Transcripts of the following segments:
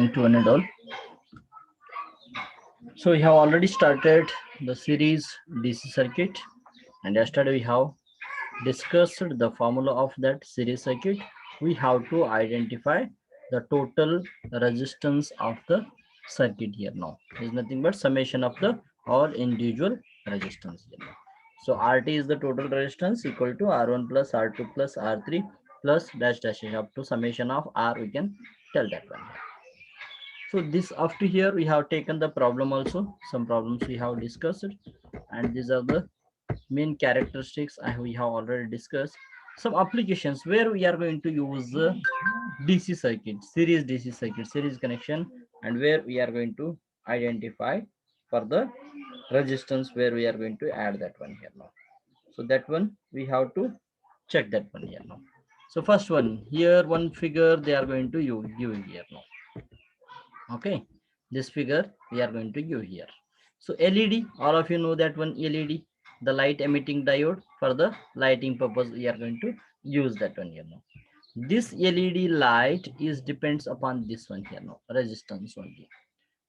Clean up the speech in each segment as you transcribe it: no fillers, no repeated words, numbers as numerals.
into one and all. So we have already started the series DC circuit, and yesterday we have discussed the formula of that series circuit. We have to identify the total resistance of the circuit here. Now is nothing but summation of the all individual resistance here. Now. So RT is the total resistance equal to R1 plus R2 plus R3 plus dash dash dash up to summation of R. We can tell that one. So this up to here we have taken the problem also. Some problems we have discussed, and these are the main characteristics we have already discussed. Some applications where we are going to use the DC circuit, series DC circuit, series connection, and where we are going to identify for the resistance where we are going to add that one here now. So that one we have to check that one here now. So first one here, one figure they are going to give here now. Okay, this figure we are going to give here. So LED, all of you know that one LED, the light emitting diode. For the lighting purpose we are going to use that one here now. This LED light is depends upon this one here now, resistance only.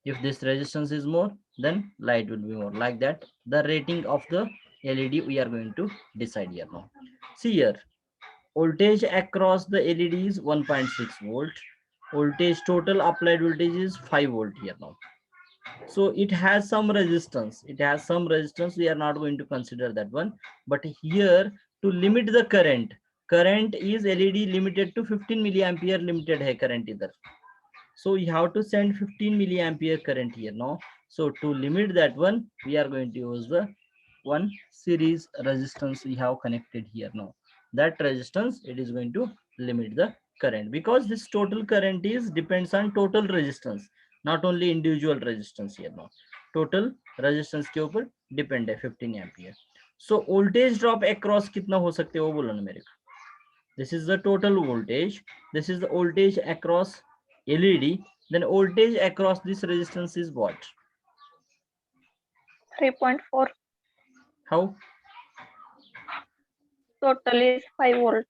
If this resistance is more, then light will be more, like that the rating of the LED we are going to decide here now. See here, voltage across the LED is 1.6 volt. Voltage, total applied voltage is 5 volt here now. So it has some resistance, we are not going to consider that one. But here, to limit the current is LED limited to 15 milliampere limited hai current either. So we have to send 15 milliampere current here now. So to limit that one, we are going to use the one series resistance we have connected here now. That resistance, it is going to limit the current, because this total current is depends on total resistance, not only individual resistance here now. Total resistance के ऊपर depend है 15 ampere. So voltage drop across कितना हो सकते हैं वो बोलो ना मेरे को. This is the total voltage, this is the voltage across LED, then voltage across this resistance is what? 3.4. How? Total is 5 volt.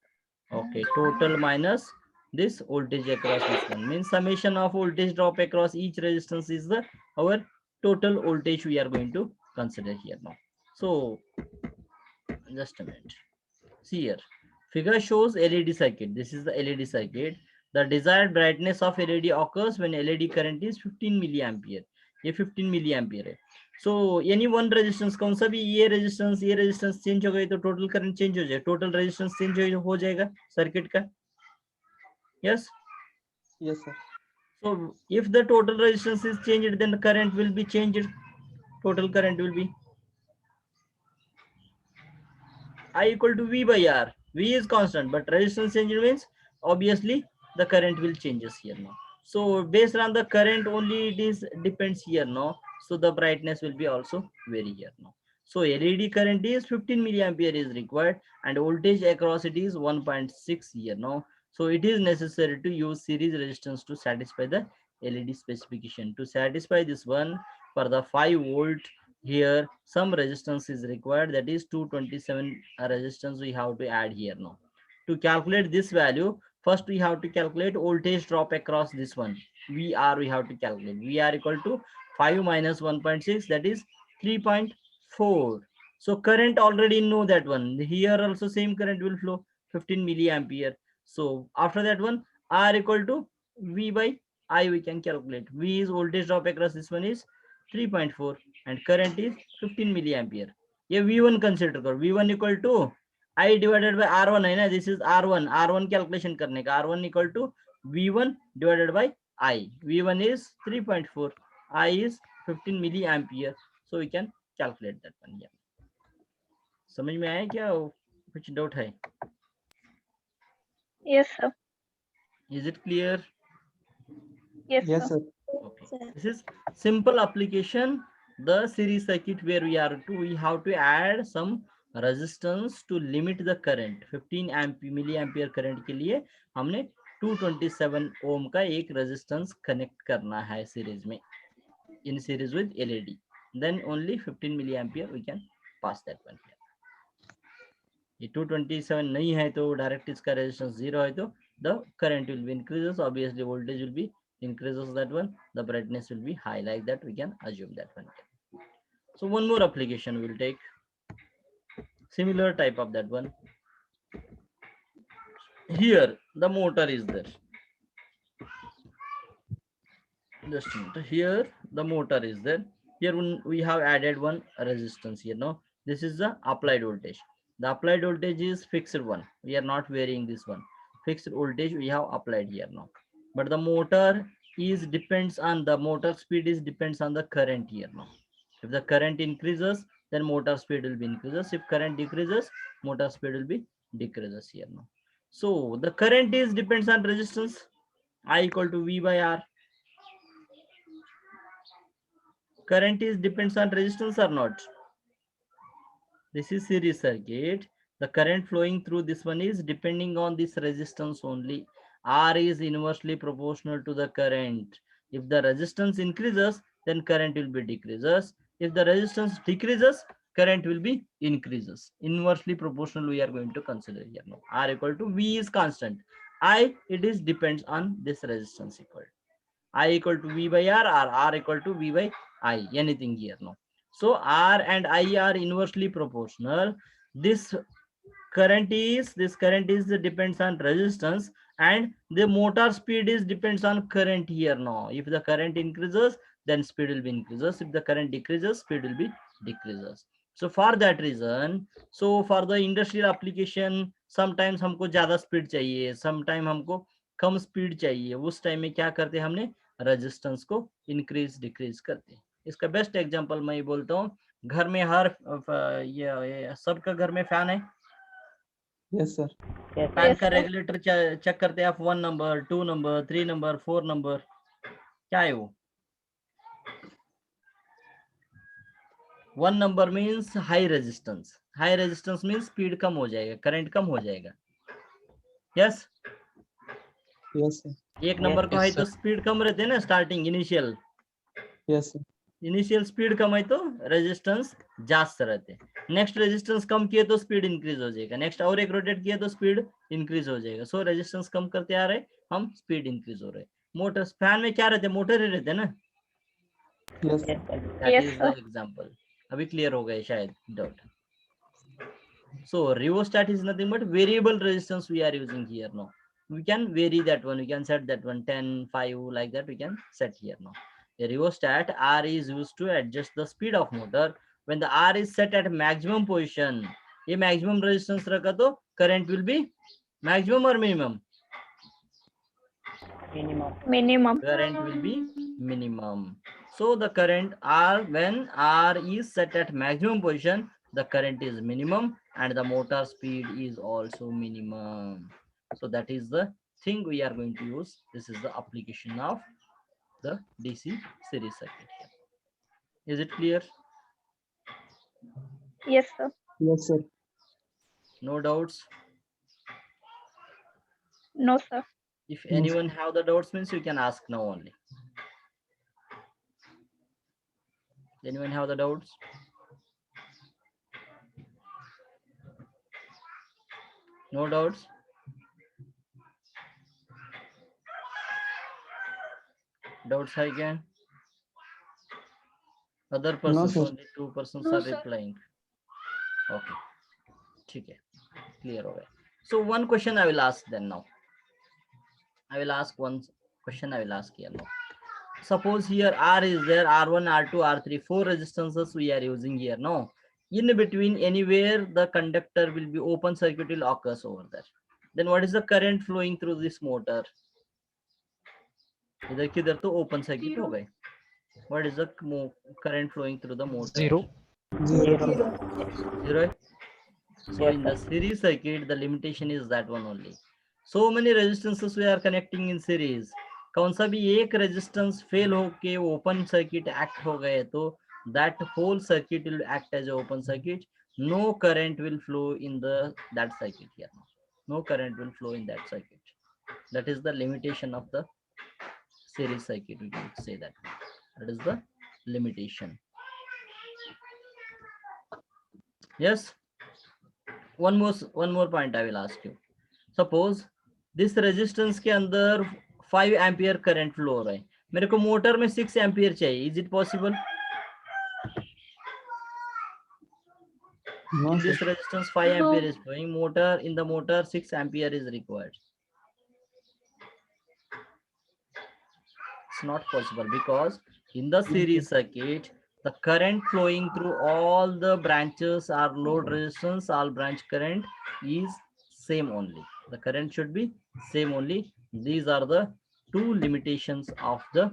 Okay, total minus this voltage across this one means summation of voltage drop across each resistance is the our total voltage we are going to consider here now. So just a minute. See here, figure shows LED circuit. This is the LED circuit. The desired brightness of LED occurs when LED current is 15 milliampere. ये 15 milliampere है. So any one resistance, कौन सा भी ये resistance change हो गई तो total current change हो जाएगा, total resistance change हो जाएगा circuit का. Yes. Yes, sir. So if the total resistance is changed, then the current will be changed. Total current will be I equal to V by R. V is constant, but resistance change means obviously the current will changes here now. So based on the current only it is depends here now. So the brightness will be also vary here now. So LED current is 15 milliampere is required, and voltage across it is 1.6 here now. So it is necessary to use series resistance to satisfy the LED specification. To satisfy this one, for the 5 volt here some resistance is required, that is 227 resistance we have to add here now. To calculate this value, first we have to calculate voltage drop across this one. VR we have to calculate. VR equal to 5 minus 1.6, that is 3.4. So current already know that one. Here also same current will flow 15 milliampere. So after that one, R equal to V by I we can calculate. V is voltage drop across this one is 3.4 and current is 15 milliampere. ये V1 consider करो. V1 equal to I divided by R1 है ना. This is R1. R1 calculation करने का. R1 equal to V1 divided by I. V1 is 3.4. I is 15 milliampere. So we can calculate that one. Yeah. समझ में आया क्या? कुछ doubt है? Yes, sir. Is it clear? Yes, Yes, sir. sir. Okay. This is simple application. The series circuit where we have to add some resistance to limit the current. 15 milliampere current के लिए हमने 227 ohm का एक resistance connect करना है series में, in series with LED. Then only 15 milliampere we can pass that one here. ये 227 नहीं है तो डायरेक्ट इसका resistance 0 है तो the current will be increases, obviously voltage will be increases that one, the brightness will be high, like that we can assume that one. So one more application will take similar type of that one. Here the motor is there. Just a minute. Here the motor is there. Here we have added one resistance here. No, this is the applied voltage. The applied voltage is fixed one. We are not varying this one. Fixed voltage we have applied here now. But the motor is depends on the motor speed is depends on the current here now. If the current increases, then motor speed will be increases. If current decreases, motor speed will be decreases here now. So the current is depends on resistance. I equal to V by R. Current is depends on resistance or not? This is series circuit. The current flowing through this one is depending on this resistance only. R is inversely proportional to the current. If the resistance increases, then current will be decreases. If the resistance decreases, current will be increases. Inversely proportional we are going to consider here now. R equal to V is constant. I, it is depends on this resistance equal. I equal to V by R or R equal to V by I, anything here now. So R and I are inversely proportional. This current is depends on resistance, and the motor speed is depends on current here now. If the current increases, then speed will be increases. If the current decreases, speed will be decreases. So for that reason, so for the industrial application, sometimes हमको ज्यादा speed चाहिए, sometime हमको कम speed चाहिए. उस time में क्या करते हैं, हमने रेजिस्टेंस को इंक्रीज डिक्रीज करते हैं. इसका बेस्ट एग्जांपल मैं बोलता हूँ, घर में हर ये सबका घर में फैन है. Yes sir. फैन Yes, का sir. रेगुलेटर चेक करते हैं आप, 1 नंबर, 2 नंबर, 3 नंबर, 4 नंबर, क्या है वो? 1 number means high resistance. High resistance means speed कम हो जाएगा, करंट कम हो जाएगा. Yes, yes sir. 1 नंबर को है तो स्पीड कम रहते हैं ना, starting initial yes sir. Initial speed कम है तो रेजिस्टेंस जास्त रहते हैं. नेक्स्ट रेजिस्टेंस कम किए तो स्पीड इंक्रीज हो जाएगा, नेक्स्ट और एक रोटेट किए तो स्पीड इंक्रीज हो जाएगा. सो रेजिस्टेंस कम करते आ रहे, हम स्पीड इंक्रीज हो रहे. मोटर फैन में क्या रहते हैं, मोटर ही रहते हैं ना. Yes sir. That Yes, is the sir. Example. अभी क्लियर हो गए शायद doubt. So rheostat is nothing but variable resistance we are using here now. We can vary that one, we can set that one 10, 5 like that we can set here now. A rheostat R is used to adjust the speed of motor. When the R is set at maximum position, ये maximum resistance रखा तो current will be maximum or minimum? Minimum. Current will be minimum. So the current R, when R is set at maximum position, the current is minimum and the motor speed is also minimum. So that is the thing we are going to use. This is the application of the DC series circuit here. Is it clear? Yes, sir. Yes sir. No doubts? No, sir. If anyone have the doubts means you can ask now only. Anyone have the doubts? No doubts? Doubts hai kya? Other persons, sir. only 2 persons No, are sir. replying. Okay, ठीक है, clear हो गया. So one question I will ask then now. I will ask one question. I will ask here now. Suppose here R is there, R1, R2, R3, 4 resistances we are using here. No, in between anywhere the conductor will be open circuit will occurs over there. Then what is the current flowing through this motor? इधर किधर तो open circuit हो गए. What is the current flowing through the motor? Zero. Zero. So in the series circuit, the limitation is that one only. So many resistances we are connecting in series. कौन सा भी एक resistance fail होके open circuit act हो गए तो that whole circuit will act as a open circuit. No current will flow in that circuit here. No current will flow in that circuit. That is the limitation of the series circuit. We can say that. That is the limitation. Yes. One more point I will ask you. Suppose this resistance के अंदर 5 ampere current flow हो रहा है, मेरे को motor में 6 ampere चाहिए, is it possible? No, In sir. this resistance 5 No. ampere is flowing, motor in the motor 6 ampere is required. It's not possible because in the series circuit the current flowing through all the branches are load resistance, all branch current is same only, the current should be same only. These are the two limitations of the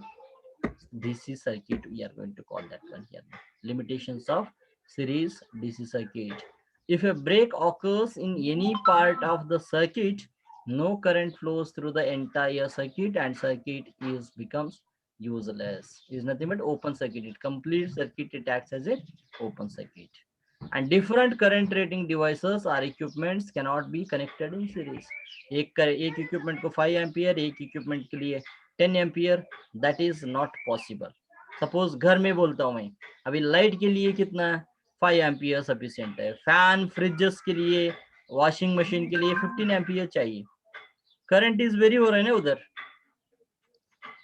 DC circuit, we are going to call that one here. Limitations of series DC circuit. If a break occurs in any part of the circuit, no current flows through the entire circuit and circuit is becomes useless. Is nothing but open circuit. It complete circuit, it acts as a open circuit. And different current rating devices or equipments cannot be connected in series. एक equipment को 5 ampere, एक equipment के लिए 10 ampere, that is not possible. Suppose घर में बोलता हूँ मैं, अभी लाइट के लिए कितना 5 एम्पियर सफिशिएंट है, फैन फ्रिजेस के लिए, वॉशिंग मशीन के लिए 15 एम्पियर चाहिए. करंट इज वेरी हो रहा है ना उधर.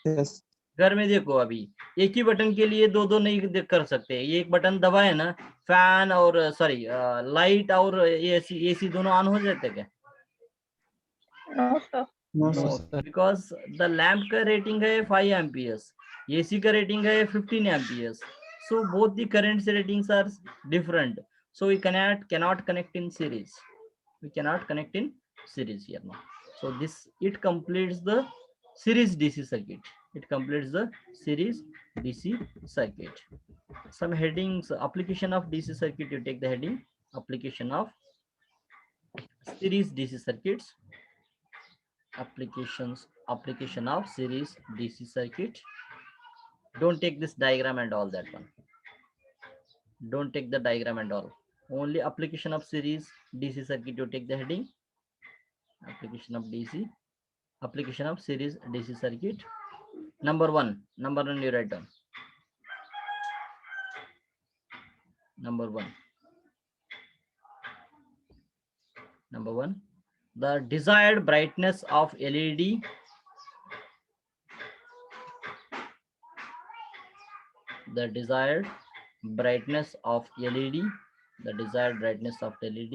Yes. घर में देखो, अभी एक ही बटन के लिए दो दो नहीं कर सकते, एक बटन दबाए ना, फैन और सॉरी लाइट और एसी दोनों ऑन हो जाते क्या? No, sir. No, no, sir. Because the lamp का रेटिंग है 5 एम्पियर्स, एसी का रेटिंग है 15 amperes, so both the currents ratings are different, so we cannot connect in series, we cannot connect in series here now. So this, it completes the series DC circuit, it completes the series DC circuit. Some headings: application of DC circuit, you take the heading application of series DC circuits, application of series DC circuit. Don't take this diagram and all that one, don't take the diagram and all, only application of series DC circuit, you take the heading application of series DC circuit. Number one you write down. Number one, the desired brightness of LED, the desired brightness of LED, the desired brightness of LED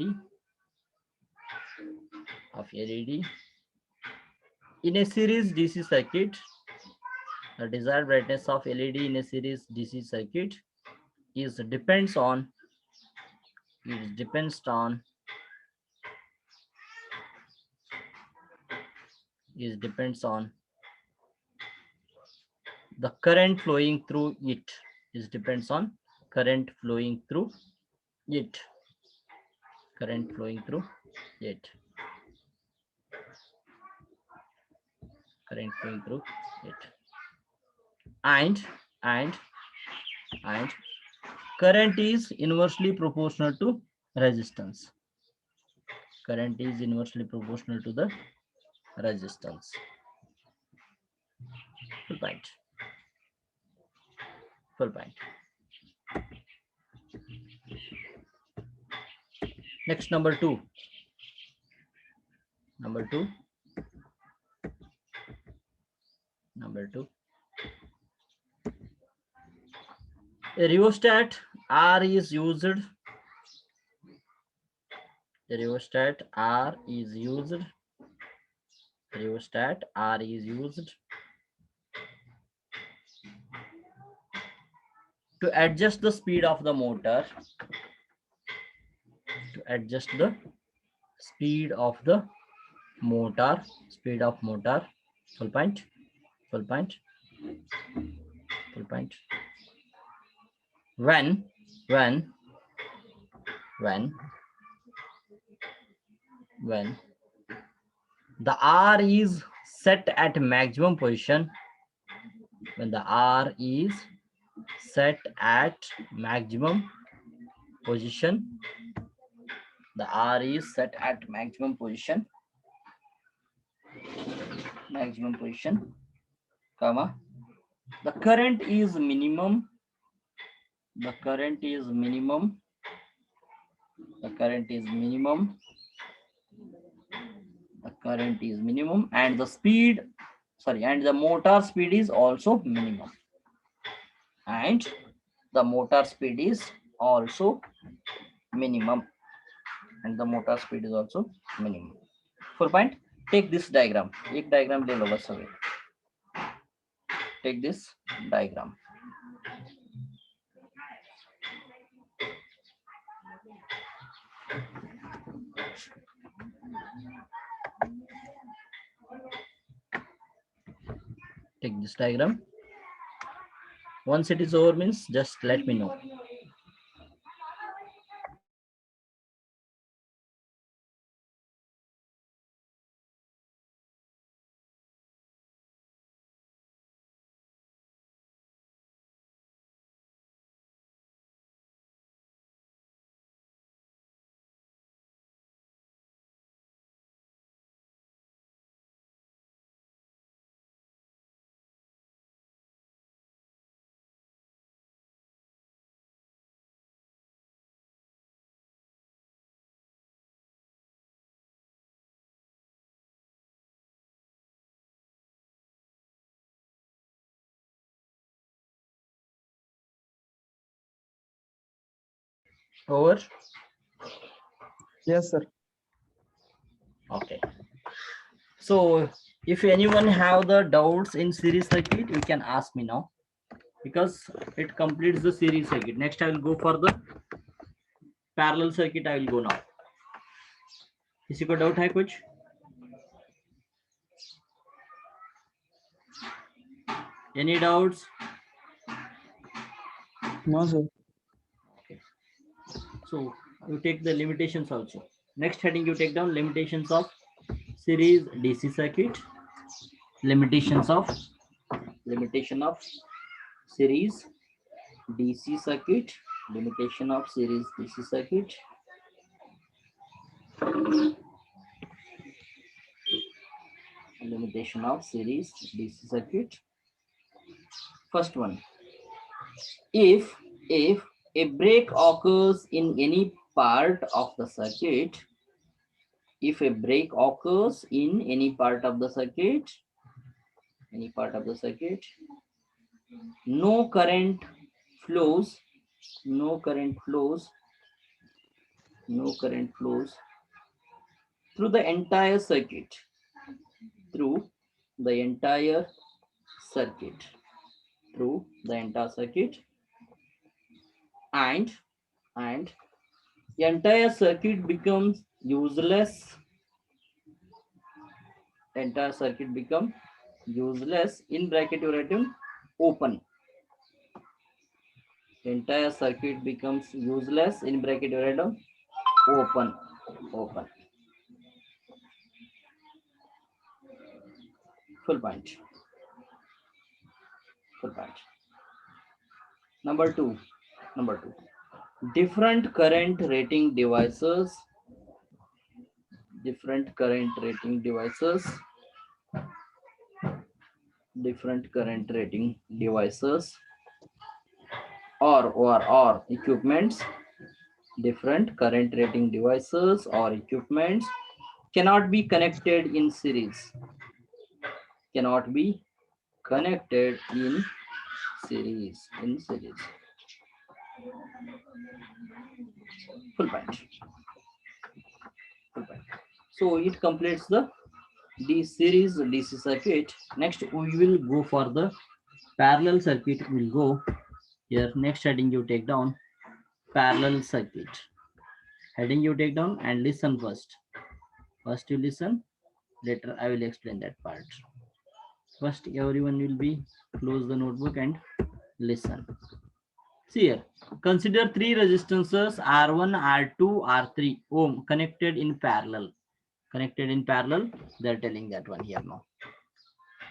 in a series DC circuit, the desired brightness of LED in a series DC circuit is depends on the current flowing through it, is depends on current flowing through it, current flowing through it, current flowing through it, and current is inversely proportional to resistance, current is inversely proportional to the resistance. Full point. Next, number two. A rheostat R is used. Rheostat R is used to adjust the speed of the motor. Speed of motor. Full point. When the R is set at maximum position, when the R is set at maximum position, the R is set at maximum position, comma, the current is minimum, and the speed sorry, and the motor speed is also minimum, and the motor speed is also minimum, and the motor speed is also minimum. Full point. Take this diagram, एक diagram ले लो बस अभी. Take this diagram. Take this diagram. Once it is over means just let me know. Over. Yes, sir. Okay. So if anyone have the doubts in series circuit, you can ask me now, because it completes the series circuit. Next I will go for the parallel circuit. I will go now. किसी को doubt है कुछ? Any doubts? No, sir. Okay. So you take the limitations also. Next heading you take down limitations of series DC circuit. Limitations of series DC circuit. Limitation of series DC circuit. Limitation of series DC circuit. First one, if a break occurs in any part of the circuit, if a break occurs in any part of the circuit, no current flows through the entire circuit, and the entire circuit becomes useless. In bracket you write in open. The entire circuit becomes useless. In bracket you write down open. Full point. Number two. Different current rating devices or equipments, different current rating devices or equipments cannot be connected in series. Full point. So it completes the series DC circuit. Next we will go for the parallel circuit. We'll go here. Next heading you take down parallel circuit. Heading you take down and listen first. First you listen. Later I will explain that part. First everyone will be close the notebook and listen. See here. Consider three resistances R1, R2, R3 ohm connected in parallel. They're telling that one here now.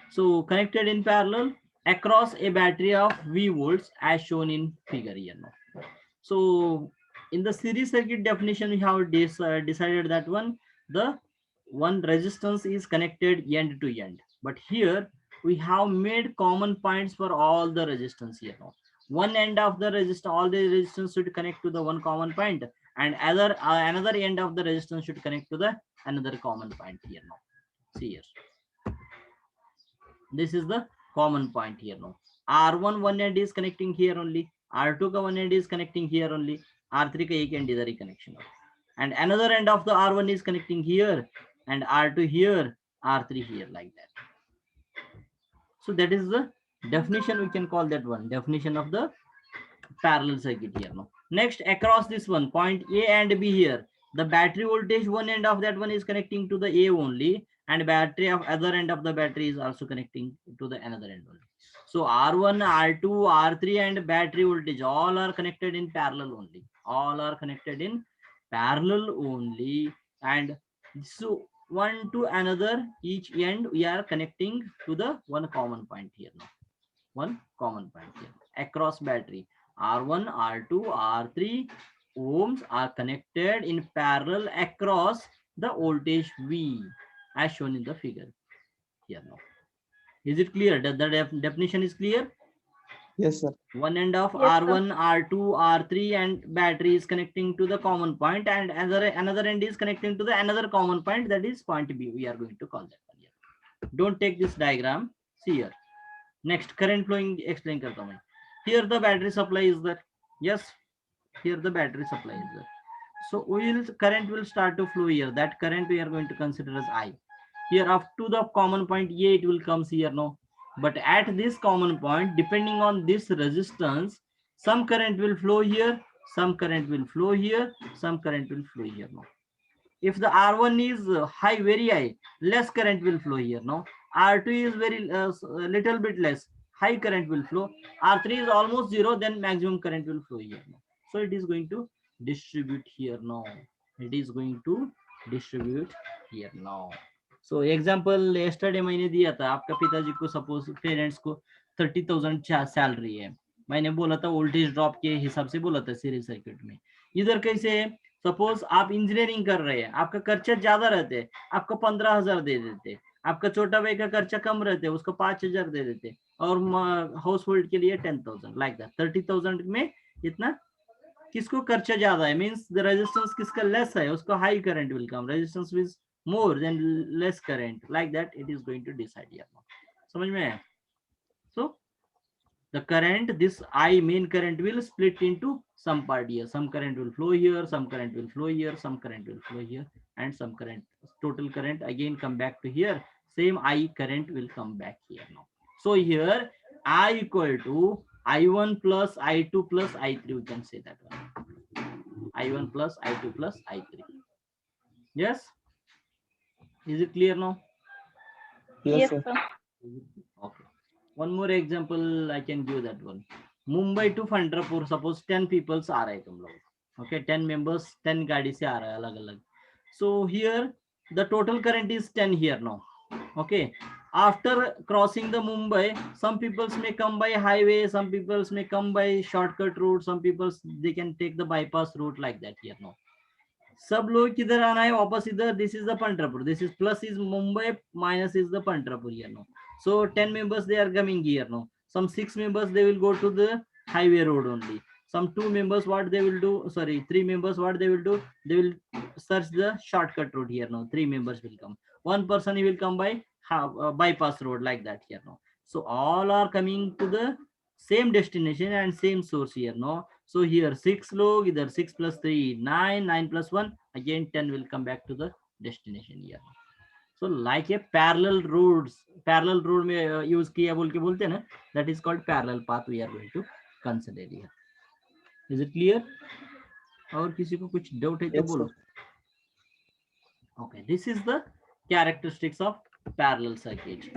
So connected in parallel across a battery of V volts as shown in figure here now. So in the series circuit definition, we have decided that the one resistance is connected end to end. But here we have made common points for all the resistance here now. One end of the resistance, all the resistance should connect to the one common point, and another end of the resistance should connect to the another common point here now. See here. This is the common point here now. R1 one end is connecting here only. R2 का one end is connecting here only. R3 का एक end इधर ही connection हो. And another end of the R1 is connecting here, and R2 here, R3 here, like that. So that is the definition. We can call that one definition of the parallel circuit here now. Next, across this one, point A and B here, the battery voltage one end of that one is connecting to the A only, and battery of other end of the battery is also connecting to the another end only. So R1, R2, R3 and battery voltage all are connected in parallel only. All are connected in parallel only. And so one to another, each end we are connecting to the one common point here now. One common point here across battery. R1, R2, R3 ohms are connected in parallel across the voltage V as shown in the figure here now. Is it clear? That the definition is clear? Yes, sir. One end of Yes, sir. R1, R2, R3 and battery is connecting to the common point, and another end is connecting to the another common point, that is point B. We are going to call that one here. Don't take this diagram. See here. Next, current flowing explain karta hu. Here the battery supply is there. Yes, here the battery supply is there. So current will start to flow here. That current we are going to consider as I. Here up to the common point A, it will comes here now. But at this common point, depending on this resistance, some current will flow here, some current will flow here, some current will flow here now. If the R1 is high, very high, less current will flow here now. R2 is very little bit less, high current will flow. R3 is almost zero, then maximum current will flow here now. So it is going to distribute here now. It is going to distribute here now. So example yesterday मैंने दिया था, आपका पिताजी को suppose parents को 30,000 salary है, मैंने बोला था वोल्टेज ड्रॉप के हिसाब से बोला था सीरीज सर्किट में. इधर कैसे है, सपोज आप इंजीनियरिंग कर रहे हैं, आपका खर्चा ज्यादा रहते हैं, आपको 15,000 दे देते, आपका छोटा भाई का खर्चा कम रहते है, उसको 5,000 दे देते, और हाउस होल्ड के लिए 10,000, लाइक दैट. 30,000 में इतना किसको खर्चा ज्यादा है, मींस द रेजिस्टेंस किसका लेस है, उसको high current will come, resistance will more than less current, like that it is going to decide here. समझ में है? So the current, this I main current will split into some part here. Some current will flow here, some current will flow here, some current will flow here, and some current, total current again come back to here. Same I current will come back here now. So here I equal to I1 plus I2 plus I3. We can say that one. I1 plus I2 plus I3. Yes. Is it clear now? Yes, Yes, sir. sir. Okay. One more example I can give that one. Mumbai to Fundrapur, suppose 10 people आ रहे तुम लोग. Okay, 10 members, 10 गाड़ी से आ रहा है अलग अलग. So here the total current is 10 here now. Okay. After crossing the Mumbai, some people may come by highway, some people may come by shortcut route, some people they can take the bypass route, like that here now. सब लोग किधर आना है वापस इधर. This is the Pandharpur, this is plus is Mumbai, minus is the Pandharpur here now. So 10 members they are coming here now. Some 6 members they will go to the highway road only. Some 2 members what they will do, sorry 3 members what they will do, they will search the shortcut route here now. 3 members will come, one person he will come by bypass road, like that here now. So all are coming to the same destination and same source here now. So here 6 log, either 6 plus 3, 9, 9 plus 1, again 10 will come back to the destination here. So like a parallel road में use किया बोल के बोलते हैं ना, that is called parallel path we are going to consider here. Is it clear? और किसी को कुछ doubt है तो Yes, बोलो. sir. Okay, this is the characteristics of parallel circuit.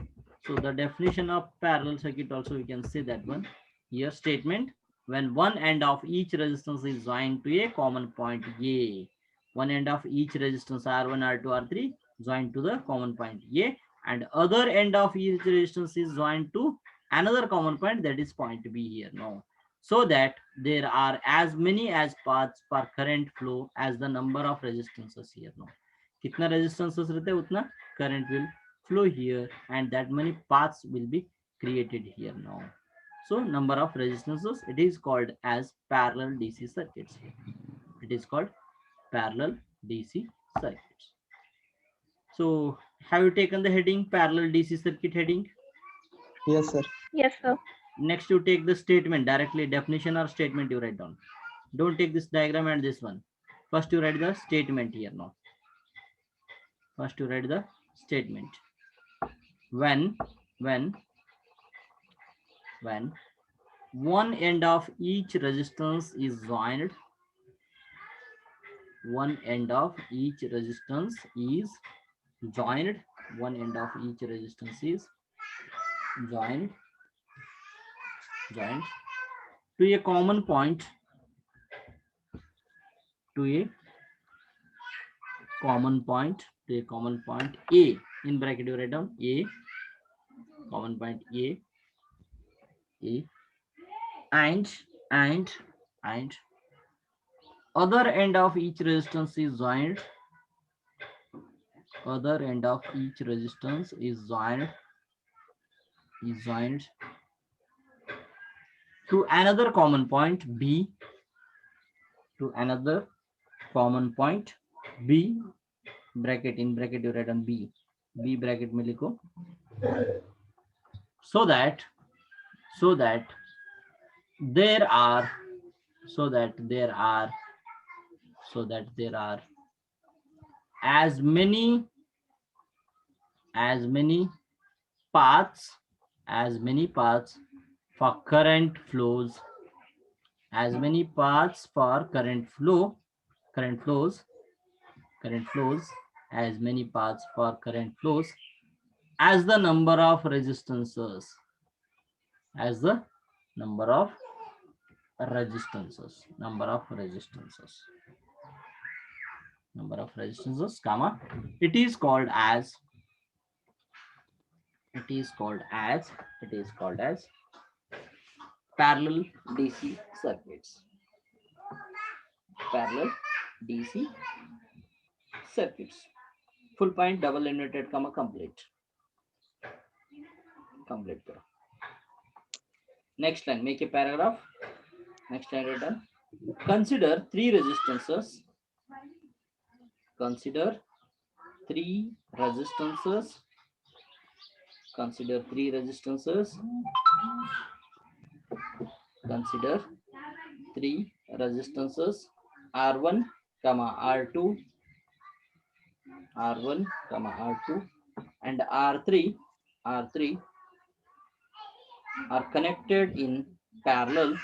So the definition of parallel circuit also we can say that one. Here statement, when one end of each resistance is joined to a common point A, one end of each resistance R1, R2, R3 joined to the common point A, and other end of each resistance is joined to another common point, that is point B here now. So that there are as many as paths per current flow as the number of resistances here now. कितना resistances रहते हैं उतना current will flow here, and that many paths will be created here now. So number of resistances, it is called as parallel DC circuits. It is called parallel DC circuits. So have you taken the heading parallel DC circuit heading? Yes, sir. Yes, sir. Next, you take the statement directly, definition or statement you write down. Don't take this diagram and this one. First, you write the statement here now. First, you write the statement. When one end of each resistance is joined, one end of each resistance is joined, one end of each resistance is joined to a common point, to a common point A. In bracket you write down A, common point A, and other end of each resistance is joined, other end of each resistance is joined to another common point B, to another common point B, bracket, in bracket you write on B, B bracket में लिखो, so that there are as many paths for current flows, as many paths for current flows, as many paths for current flows as the number of resistances, as the number of resistances, comma, it is called as parallel DC circuits. Parallel DC circuits. Full point, double inverted comma, complete. Next line, make a paragraph. Next line written. Consider three resistances. Consider three resistances R1, R2, and R3 are connected in parallel.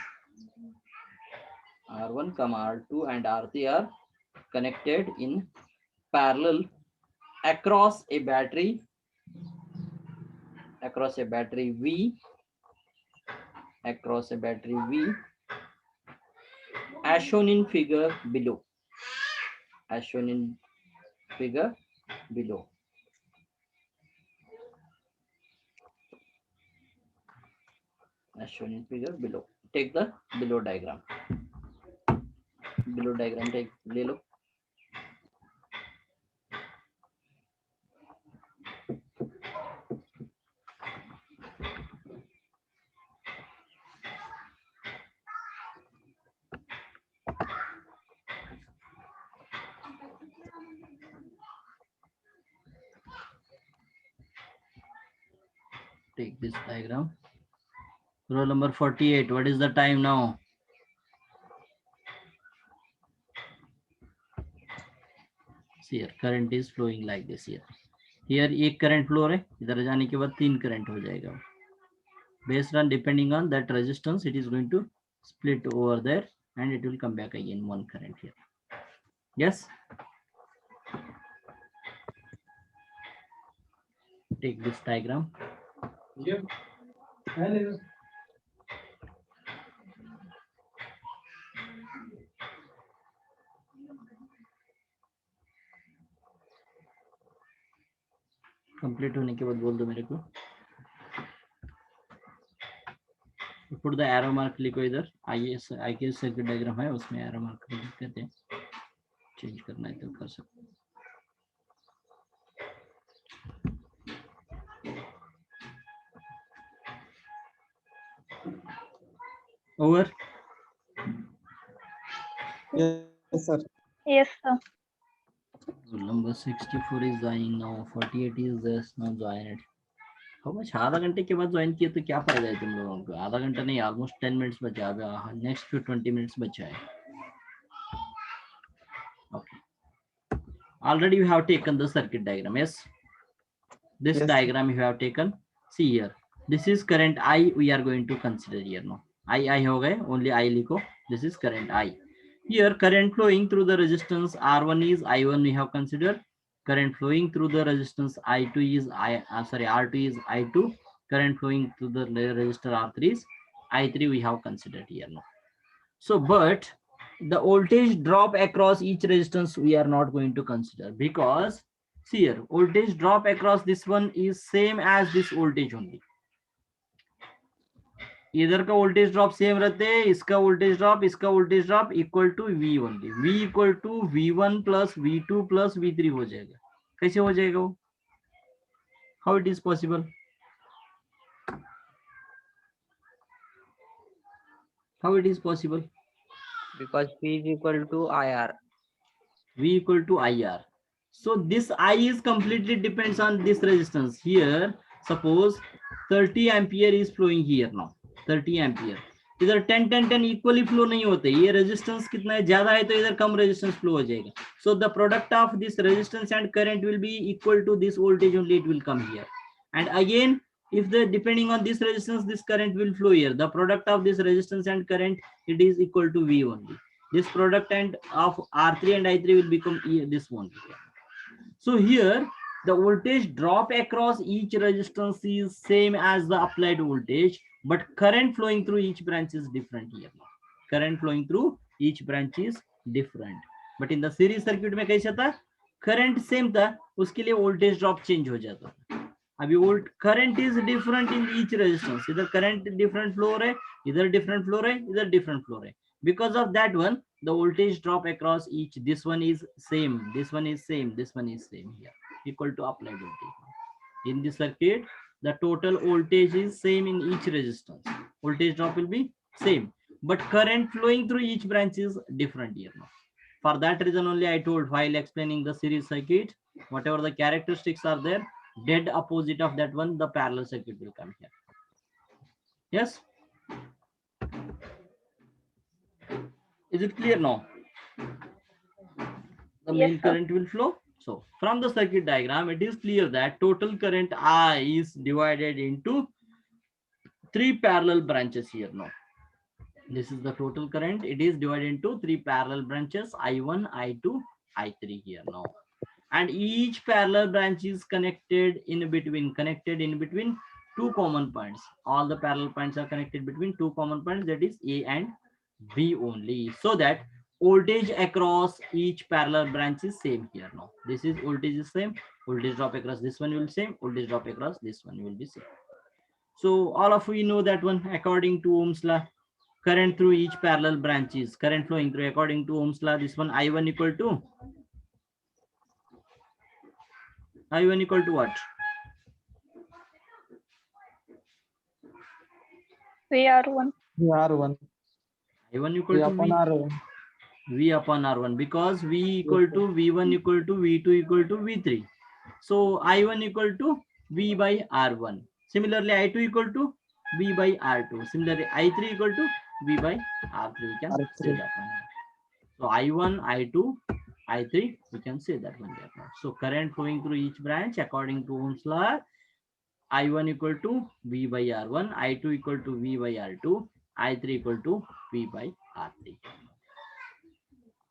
R1, R2 and R3 are connected in parallel across a battery V, as shown in figure below. Take the below diagram. Take ले लो. Take this diagram. Roll number 48. What is the time now? See here, current is flowing like this here. Here एक current flow है, इधर जाने के बाद तीन current हो जाएगा. Based on depending on that resistance, it is going to split over there and it will come back again one current here. Yes. Take this diagram. Yep. Complete होने के बाद बोल दो मेरे को. पुट द एरो मार्क लिखो इधर. आईके circuit diagram है, उसमें एरो मार्क कहते हैं. चेंज करना है तो कर सकते. Over. Yes, sir. Yes, sir. Number 64 is joining now. 48 is just now joined. how much आधा घंटे के बाद ज्वाइन किए तो क्या फायदा है तुम लोगों को? आधा घंटा नहीं, ऑलमोस्ट 10 मिनट्स बचा है, नेक्स्ट फिर 20 मिनट्स बचा है. Okay. Already you have taken the circuit diagram. Yes, this Yes, sir. diagram you have taken. See here, this is current I we are going to consider here. No, I हो गए, only I लिखो. This is current I. Here current flowing through the resistance R1 is I1 we have considered. Current flowing through the resistance I2 is R2 is I2. Current flowing through the resistor R3 is I3 we have considered here. No. So, but the voltage drop across each resistance we are not going to consider, because see here, voltage drop across this one is same as this voltage only. इधर का voltage drop same रहते हैं, इसका voltage drop equal to V only. V equal to V1 plus V2 plus V3 हो जाएगा. कैसे हो जाएगा वो? How it is possible? How it is possible? Because P is equal to IR. V equal to IR. So this I is completely depends on this resistance. Here, suppose 30 ampere is flowing here now. 30 ampere. इधर 10 equally flow नहीं होते. ये resistance कितना है, ज्यादा है तो इधर कम रेजिस्टेंस फ्लो हो जाएगा. So the product of this resistance and current will be equal to this voltage only. It will come here. And again if the depending on this resistance, this current will flow here. The product of this resistance and current, it is equal to V only. This product and of R3 and I3 will become this one. So here the voltage drop across each resistance is same as the applied voltage, but current flowing through each branch is different here. Current flowing through each branch is different. But in the series circuit में कैसा था? Current same था, उसके लिए voltage drop change हो जाता. अभी volt current is different in each resistance. इधर करंट डिफरेंट फ्लो है, इधर डिफरेंट फ्लो है, इधर डिफरेंट फ्लो है. Because of that one, the voltage drop across each. This one is same. This one is same. This one is same here. Equal to applied voltage. In this circuit, the total voltage is same in each resistance. Voltage drop will be same, but current flowing through each branch is different here now. For that reason only I told while explaining the series circuit, whatever the characteristics are there, dead opposite of that one, the parallel circuit will come here. Yes, is it clear now? The Yes, main sir. current will flow. So from the circuit diagram, it is clear that total current I is divided into three parallel branches here now. This is the total current. It is divided into three parallel branches, I1, I2, I3 here now. And each parallel branch is connected in between two common points. All the parallel points are connected between two common points, that is A and B only, so that voltage across each parallel branch is same here now. This is voltage is same, voltage drop across this one will be same, voltage drop across this one will be same. So all of we know that one according to Ohm's law. Current through each parallel branches, current flowing through according to Ohm's law, this one I1 equal to what? VR1. R1. I1 equal V to upon R1. V upon R1, because V equal to V1 equal to V2 equal to V3. So I1 equal to V by R1. Similarly, I2 equal to V by R2. Similarly, I3 equal to V by R3. We can say that one. So I1, I2, I3, we can say that one there. So current flowing through each branch according to Ohm's law, I1 equal to V by R1, I2 equal to V by R2, I3 equal to V by R3.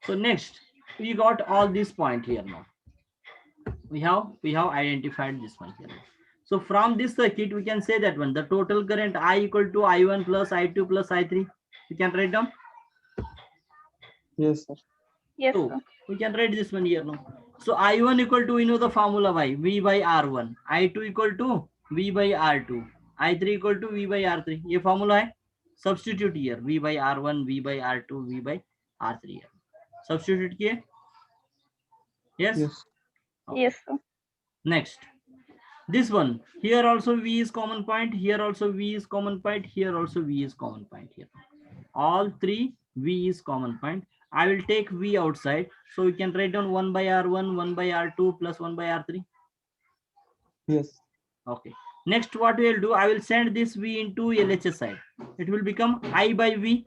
So next, we got all this point here now. We have identified this one here. So from this circuit, we can say that one, the total current I equal to I1 plus I2 plus I3. We can write down. Yes, sir. Yes, So sir. we can write this one here now. So I1 equal to, we know the formula by V by R1, I2 equal to V by R2, I3 equal to V by R3. ये formula है. Substitute here V by R1, V by R2, V by R3 here. Substitute किए. Yes. Yes. Okay. Yes, sir. Next, this one here also V is common point. Here also V is common point. Here also V is common point here. All three V is common point. I will take V outside, so we can write down 1 by R1, 1 by R2 plus 1 by R3. Yes. Okay. Next, what we will do, I will send this V into LHS side. It will become I by V.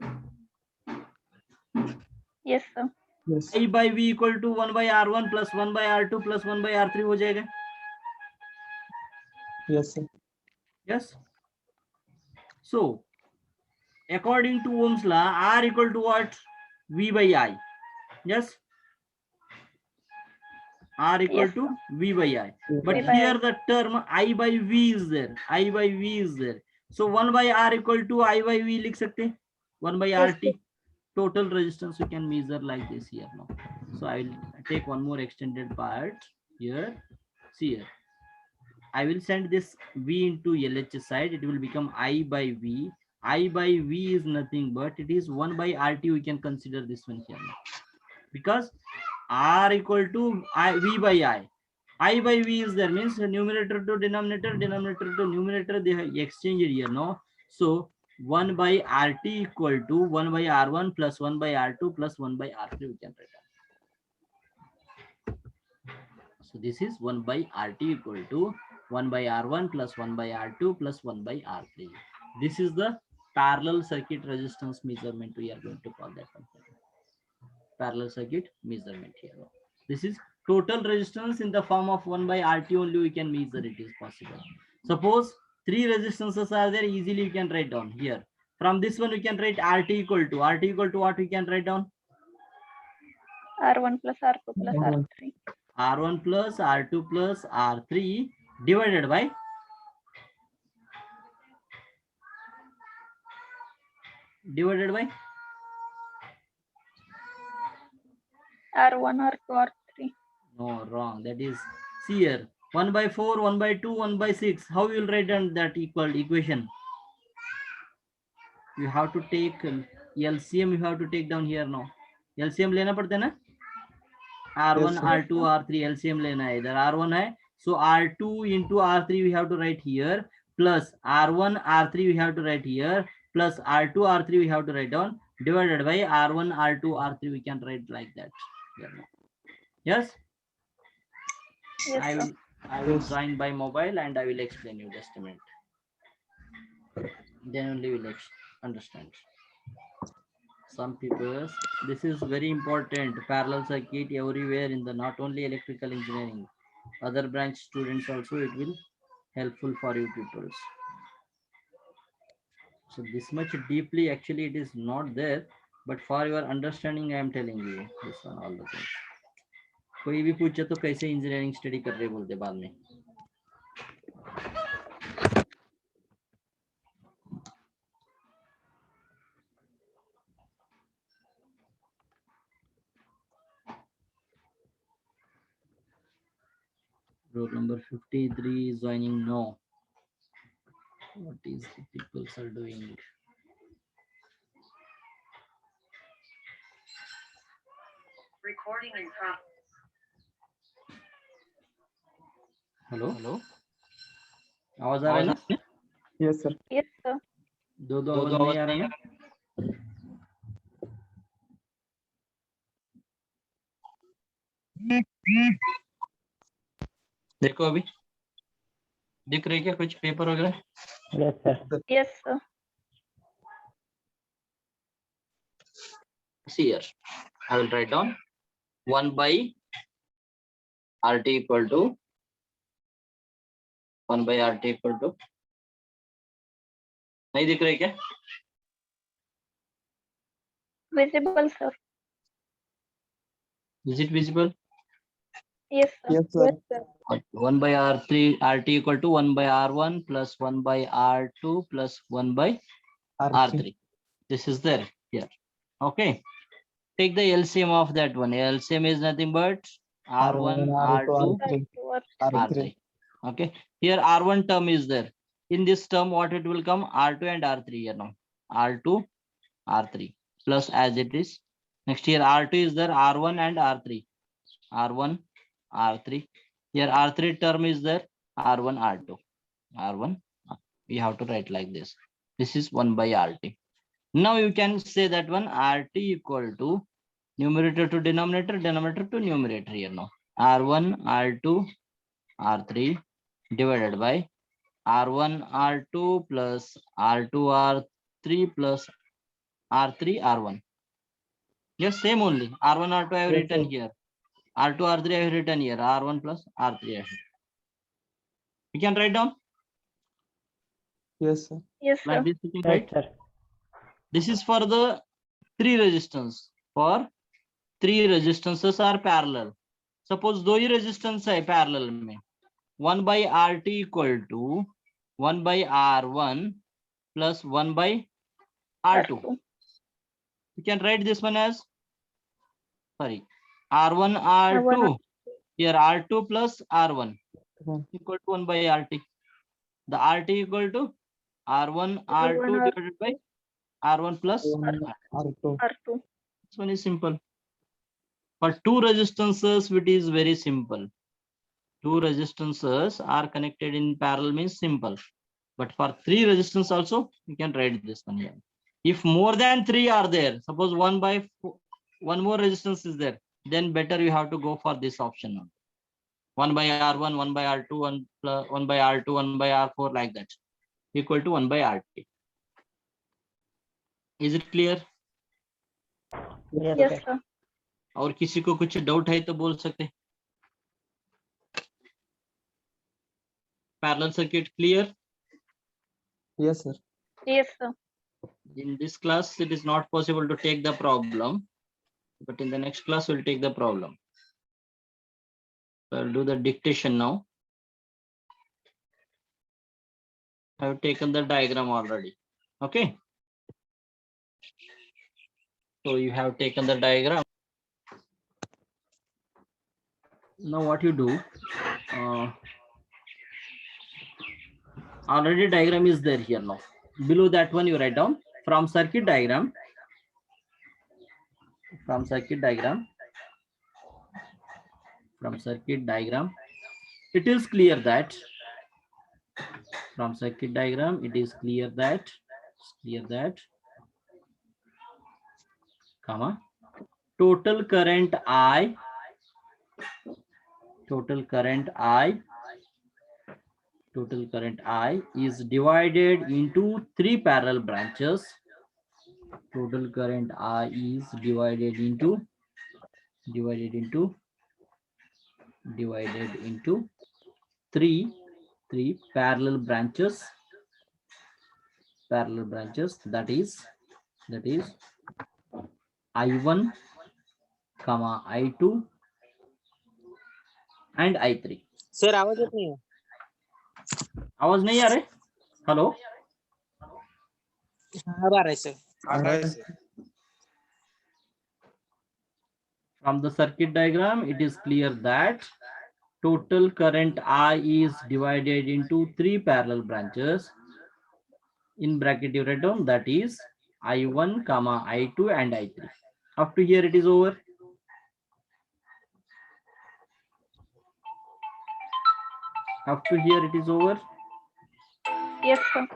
Yes, sir. Yes. I by V equal to 1 by R1 plus 1 by R2 plus 1 by R3 हो जाएगा. Yes, sir. Yes. So, according to Ohm's law, R equal to what? V by I. Yes. R equal Yes, to V by I. But V by here I. the term I by V is there. I by V is there. So 1 by R equal to I by V लिख सकते हैं. 1 by Yes, RT. Total resistance we can measure like this here now. So I will take one more extended part here. See here. I will send this V into LHS side. It will become I by V. I by V is nothing but it is 1 by RT. We can consider this one here now. Because R equal to V by I. I by V is there, means numerator to denominator, denominator to numerator, they have exchanged here, no? So 1 by RT equal to 1 by R1 plus 1 by R2 plus 1 by R3 we can write down. So this is 1 by RT equal to 1 by R1 plus 1 by R2 plus 1 by R3. This is the parallel circuit resistance measurement we are going to call that one. Parallel circuit measurement here. This is total resistance in the form of 1 by RT only we can measure, it is possible. Suppose 3 resistances are there, easily you can write down here. From this one we can write RT equal to what we can write down? R1 plus R2 plus R1. R3. R1 plus R2 plus R3 divided by R1, R2, R3. no, wrong. That is, see here, 1 by 4, 1 by 2, 1 by 6. How you will write down that equal equation? You have to take LCM, you have to take down here now. LCM लेना पड़ता है ना? R1, Yes, sir. R2, R3 LCM लेना है. इधर R1 है. So R2 into R3 we have to write here, plus R1, R3 we have to write here, plus R2, R3 we have to write down, divided by R1, R2, R3 we can write like that. Yes? Yes, sir. I will Yes. join by mobile and I will explain you just a minute. Then only will understand. Some people, this is very important. Parallel circuit everywhere in the, not only electrical engineering, other branch students also, it will helpful for you people. So this much deeply actually it is not there, but for your understanding I am telling you this one, all the things. कोई भी पूछे तो कैसे engineering study कर रहे बोलते बाद में. Roll number 53 is joining. No. What is the people are doing? Recording in progress. Hello hello, आवाज आ रहा है ना? Yes, sir. Yes, sir. दो आवाज नहीं आ रहा है. देखो अभी दिख रही क्या कुछ पेपर वगैरह? Yes, sir. Yes, sir. See here, I will write down 1 by RT equal to 1 by RT equal to, नहीं दिख रही क्या? Visible, sir. Is it visible? Yes, sir. Yes, sir. 1 by RT equal to 1 by R1 plus 1 by R2 plus 1 by R3. This is there here. Okay. Take the LCM of that one. LCM is nothing but R1, R2, R3. Okay. Here R1 term is there. In this term, what it will come? R2 and R3 here now. R2, R3 plus as it is. Next here R2 is there. R1 and R3. R1, R3. Here R3 term is there. R1, R2. R1. We have to write like this. This is 1 by RT. Now you can say that one RT equal to numerator to denominator, denominator to numerator here now. R1, R2, R3 divided by R1 R2 plus R2 R3 plus R3 R1. Yes, same only. R1 R2 I have Yes, written sir. here. R2 R3 I have written here. R1 plus R3 I have. You can write down Yes, sir. Yes, like sir. this. You can Yes, write. sir. This is for the three resistance. For three resistances are parallel. Suppose दो ही resistance है parallel में. 1 by RT equal to 1 by R1 plus 1 by R2. R2. You can write this one as, sorry, R1 R2. Here R2 plus R1 equal to 1 by RT. The RT equal to R1 R2 divided by R1 plus R2. R2. R2. This one is simple. For two resistances, it is very simple. Two resistances are connected in parallel means simple. But for three resistance also, you can write this one here. If more than three are there, suppose one more resistance is there, then better you have to go for this option now. 1 by R1, 1 by R2, 1 by R2, 1 by R4 like that, equal to 1 by RT. Is it clear? Yes, Yes, sir. sir. और किसी को कुछ doubt है तो बोल सकते. Parallel circuit clear? Yes, sir. Yes, sir. In this class, it is not possible to take the problem, but in the next class, we'll take the problem. So I'll do the dictation now. I have taken the diagram already. Okay. So you have taken the diagram. Now what you do, already diagram is there here now. Below that one you write down from circuit diagram. From circuit diagram, it is clear that from circuit diagram, it is clear that comma, total current I is divided into three parallel branches. Total current I is divided into three parallel branches. That is I1, I2 and I3. Sir आवाज येत नाही. आवाज नहीं आ रहे? Hello. अब आ रहा है sir. From the circuit diagram, it is clear that total current I is divided into three parallel branches. In bracket you write down, that is I1, I2 and I3. Up to here it is over. Up to here it is over. Yes, sir.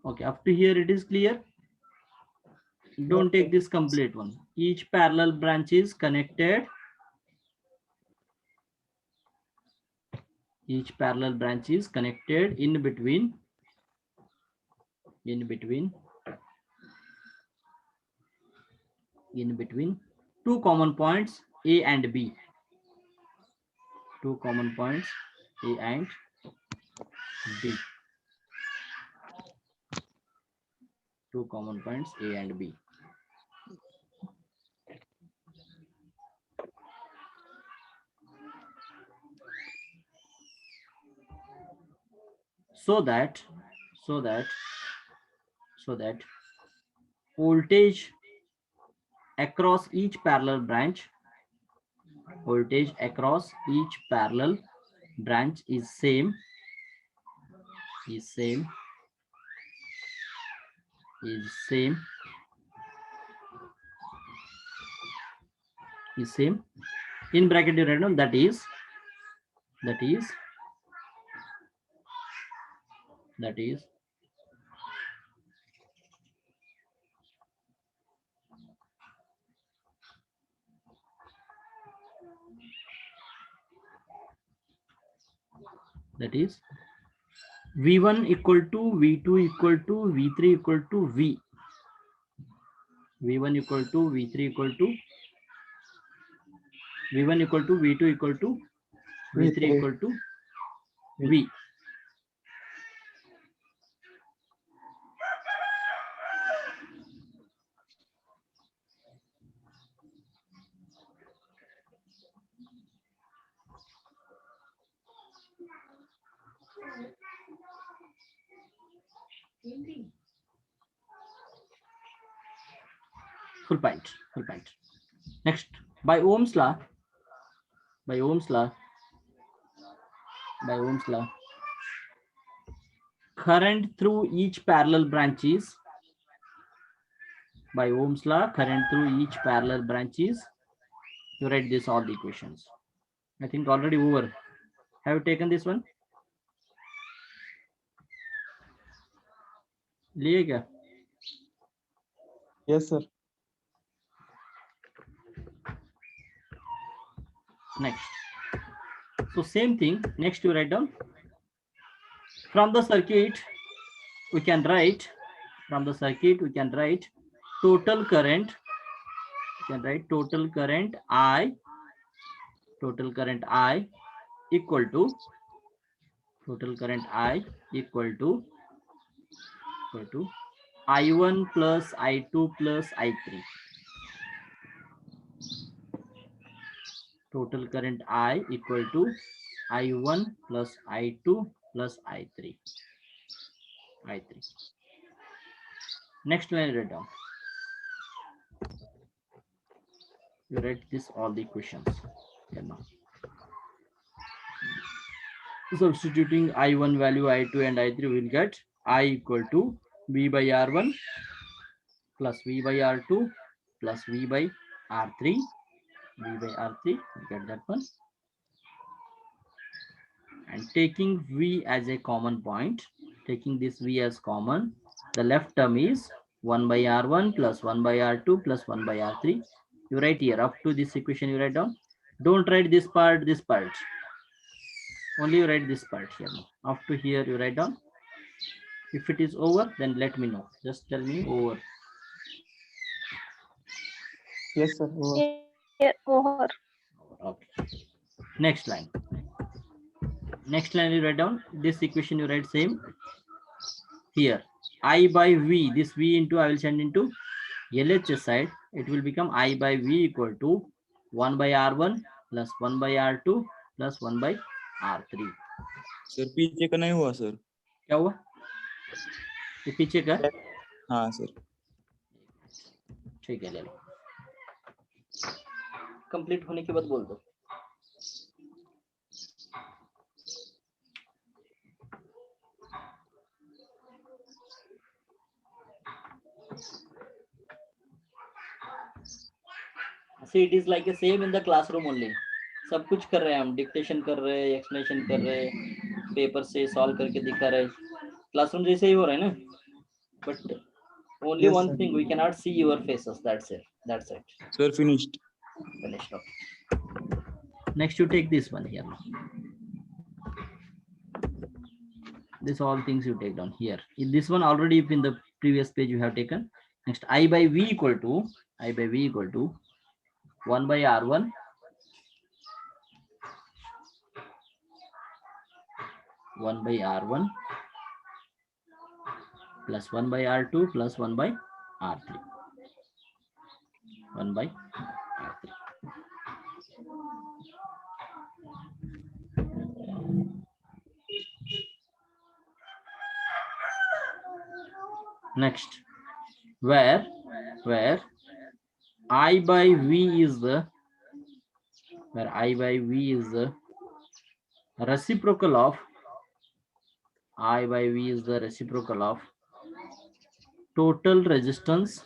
Okay, up to here it is clear. Don't take this complete one. Each parallel branch is connected. Each parallel branch is connected in between two common points A and B. Two common points A and B. Two common points A and B. So that voltage across each parallel branch. Voltage across each parallel branch is same. Is same. Is same. Is same. In bracket you write down that is that is V1 equal to V2 equal to V3 equal to V. V1 equal to V3 equal to V1 equal to V2 equal to V3 V3. equal to V. Full point. Next, by Ohm's law, current through each parallel branches. By Ohm's law, current through each parallel branches. You write this all the equations. I think already over. Have you taken this one? लिए क्या? Yes, sir. Next. So same thing. Next you write down. From the circuit, we can write. Total current. You can write total current I. Equal to I1 plus I2 plus I3. Total current I equal to I1 plus I2 plus I3. Next line write down. You write this all the equations. Substituting I1 value, I2 and I3, will get I equal to V by R1 plus V by R2 plus V by R3. Get that one. And taking V as a common point, taking this V as common, the left term is 1 by R1 plus 1 by R2 plus 1 by R3. You write here up to this equation, you write down. Don't write this part. Only you write this part here. Up to here you write down. If it is over, then let me know. Just tell me over. Yes, sir. Over. Yeah, over. Okay. Next line you write down. This equation you write same here. I by V, this V into I will send into LHS side. It will become I by V equal to 1 by R1 plus 1 by R2 plus 1 by R3. Sir पीछे का नहीं हुआ sir. क्या हुआ? ये पीछे का? हाँ सर. ठीक है, ले लो. कंप्लीट होने के बाद बोल दो. See, it is like a same in the classroom only. सब कुछ कर रहे हैं हम, डिक्टेशन कर रहे हैं, एक्सप्लेनेशन कर रहे हैं, पेपर से सॉल्व करके दिखा रहे हैं. क्लासरूम जैसे ही हो रहा है ना. But only Yes, one sir. thing, we cannot see your faces. That's it. Sir finished. Finished. Okay. Next you take this one here. This all things you take down here. In this one already in the previous page you have taken. Next I by V equal to 1 by R1 plus 1 by R2 plus 1 by R3. 1 by R3. Next, where where I by V is the reciprocal of total resistance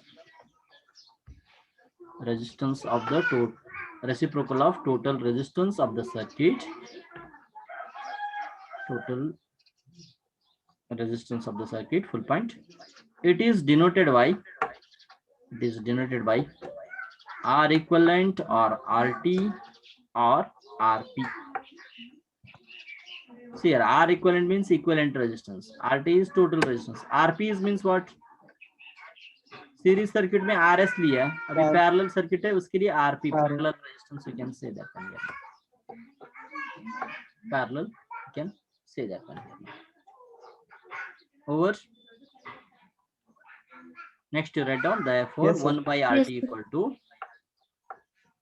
of the reciprocal of total resistance of the circuit, full point. It is denoted by R equivalent or RT or RP. See here, R equivalent means equivalent resistance, RT is total resistance, RP is means what? Series circuit में RS लिया है, अभी parallel circuit है उसके लिए RP parallel resistance, you can say that one here. Parallel, you can say that one here. Over. Next you write down, therefore Yes, sir. 1 by RT Yes, sir. equal to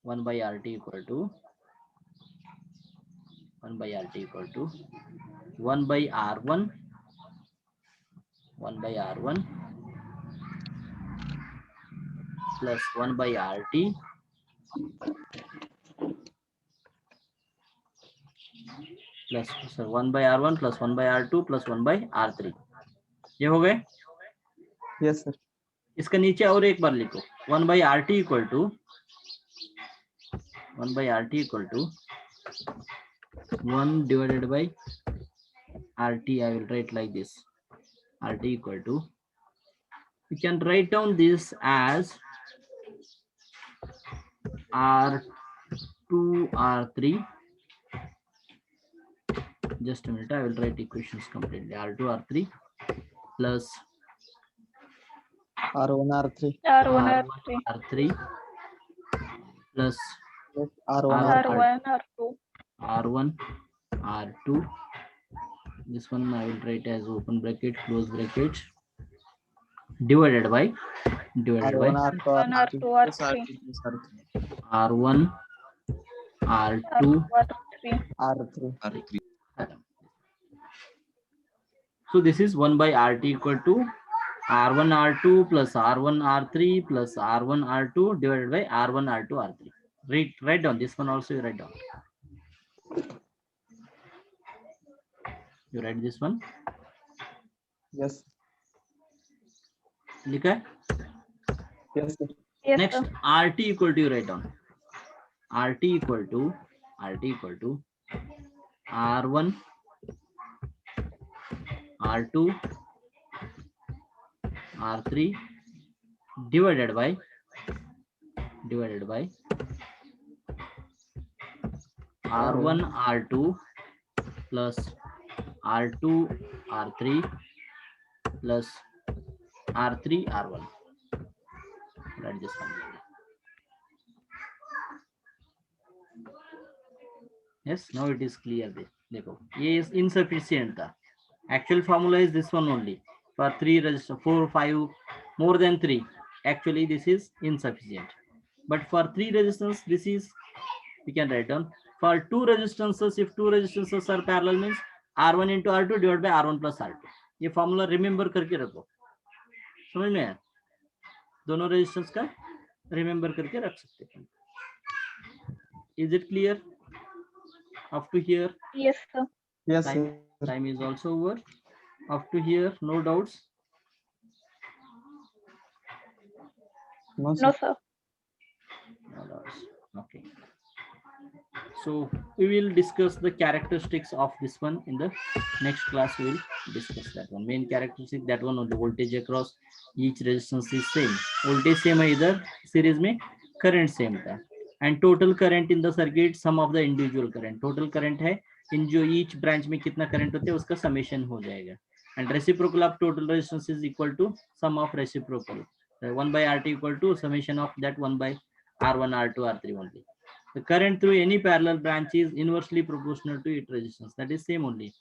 1 by RT equal to 1 by R1 plus 1 by RT plus 1 by R1 plus 1 by R2 plus 1 by R3. ये हो गए? Yes, sir. इसका नीचे और एक बार लिखो, 1 by RT equal to 1 divided by RT. I will write like this, RT equal to, you can write down this as R2 R3. Just a minute, I will write equations completely. R2 R3 plus R1 R3 R1 R3 R3 plus R1 R1 R2 R1 R2. This one I will write as open bracket close bracket divided by R1 R2 R1 R2 R3 R1 R2 R3. R3. So this is 1 by RT equal to R1 R2 plus R1 R3 plus R1 R2 divided by R1 R2 R3. Write down this one also, you write down. You write this one. Yes. लिखा है? Yes, sir. Yes, Next sir. RT equal to, you write down. RT equal to R1 R2 R3 divided by R1 R2 plus R2 R3 plus R3 R1. Write this one. Yes, now it is clear. देखो ये is insufficient था. Actual formula is this one only. For 3 resistors, 4, 5, more than 3. Actually, this is insufficient. But for 3 resistors, this is, we can write down. For 2 resistances, if 2 resistances are parallel, means R1 into R2 divided by R1 plus R2. ये formula remember करके रखो. समझ में आया? दोनों resistors का remember करके रख सकते हैं. Is it clear? Up to here? Yes, sir. Yes, sir. Time is also over. Up to here, no doubts. No, No, sir. sir. No doubts. Okay. So we will discuss the characteristics of this one in the next class. We will discuss that one. Main characteristic, that one only. Voltage across each resistance is same. Voltage same है इधर series में, current same था. And total current in the circuit, sum of the individual current. Total current है इन जो each branch में कितना current होता है उसका summation हो जाएगा. And reciprocal of total resistance is equal to sum of reciprocal. 1 by RT equal to summation of that 1 by R1 R2 R3 only. The current through any parallel branch is inversely proportional to its resistance. That is same only.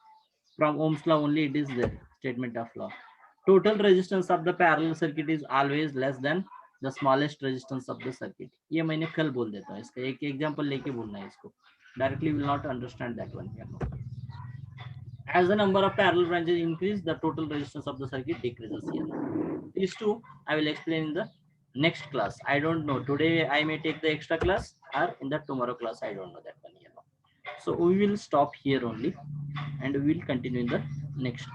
From Ohm's law only it is the statement of law. Total resistance of the parallel circuit is always less than the smallest resistance of the circuit. ये मैंने कल बोल देता हूँ, इसका एक example लेके बोलना है इसको. Directly will not understand that one here. As the number of parallel branches increase, the total resistance of the circuit decreases here. These two I will explain in the next class. I don't know. Today I may take the extra class, or in the tomorrow class. I don't know that one. So we will stop here only, and we will continue in the next.